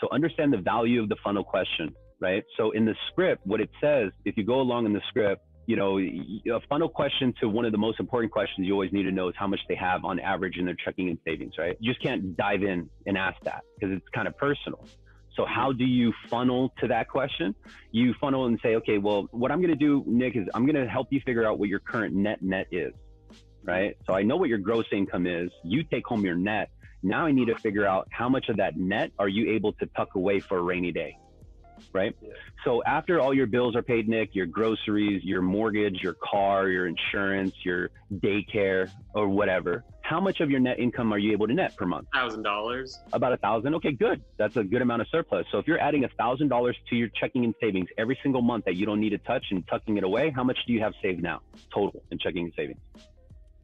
So understand the value of the funnel question, right? So in the script, what it says, if you go along in the script, you know, a funnel question to one of the most important questions you always need to know is how much they have on average in their checking and savings, right? You just can't dive in and ask that because it's kind of personal. So how do you funnel to that question? You funnel and say, okay, well, what I'm going to do, Nick, is I'm going to help you figure out what your current net is, right? So I know what your gross income is. You take home your net. Now I need to figure out how much of that net are you able to tuck away for a rainy day, right? Yeah. So after all your bills are paid, Nick, your groceries, your mortgage, your car, your insurance, your daycare or whatever, how much of your net income are you able to net per month? $1,000. About $1,000. Okay, good. That's a good amount of surplus. So if you're adding $1,000 to your checking and savings every single month that you don't need to touch and tucking it away, how much do you have saved now total in checking and savings?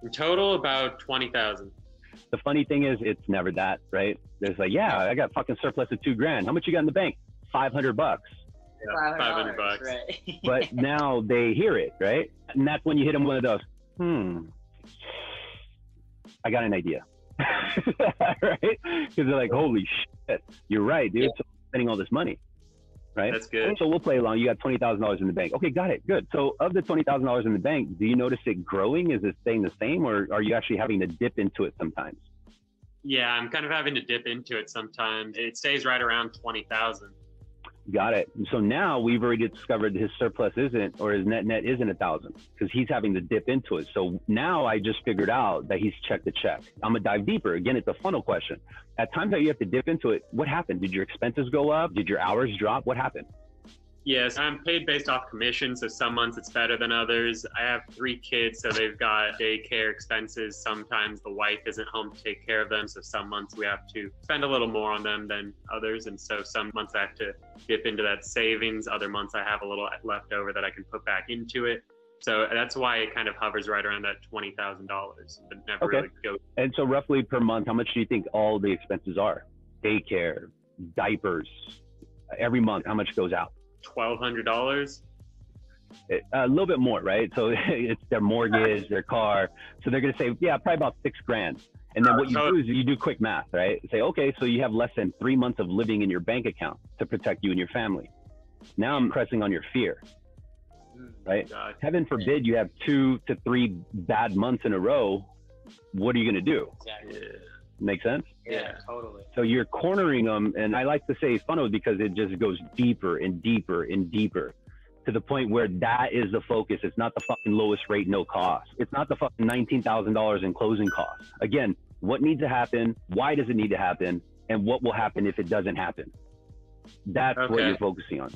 In total, about 20,000. The funny thing is, it's never that, right? There's like, yeah, I got fucking surplus of $2,000. How much you got in the bank? $500. Yeah, $500. Right. But now they hear it, right? And that's when you hit them one of those, I got an idea, right? Because they're like, holy shit, you're right, dude. Yeah. So I'm spending all this money, right? That's good. So we'll play along. You got $20,000 in the bank. Okay, got it. Good. So of the $20,000 in the bank, do you notice it growing? Is it staying the same, or are you actually having to dip into it sometimes? Yeah, I'm kind of having to dip into it sometimes. It stays right around 20,000. Got it. So now we've already discovered his surplus isn't, or his net isn't 1,000 because he's having to dip into it. So now I just figured out that he's checked the check. I'm gonna dive deeper. Again, it's a funnel question. At times that you have to dip into it, what happened? Did your expenses go up? Did your hours drop? What happened? Yes, I'm paid based off commission, so some months it's better than others. I have 3 kids, so they've got daycare expenses. Sometimes the wife isn't home to take care of them, so some months we have to spend a little more on them than others. And so some months I have to dip into that savings. Other months I have a little left over that I can put back into it. So that's why it kind of hovers right around that $20,000, but never really goes. And so roughly per month, how much do you think all the expenses are? Daycare, diapers, every month, how much goes out? $1,200. A little bit more, right? So it's their mortgage, their car. So they're going to say, yeah, probably about $6,000. And then what you do is you do quick math, right? Say, okay, so you have less than 3 months of living in your bank account to protect you and your family. Now I'm pressing on your fear, right? God. Heaven forbid you have 2 to 3 bad months in a row. What are you going to do? Exactly. Yeah. Make sense? Yeah, totally. So you're cornering them, and I like to say funnel because it just goes deeper and deeper and deeper to the point where that is the focus. It's not the fucking lowest rate, no cost. It's not the fucking $19,000 in closing costs. Again, what needs to happen? Why does it need to happen? And what will happen if it doesn't happen? That's what you're focusing on.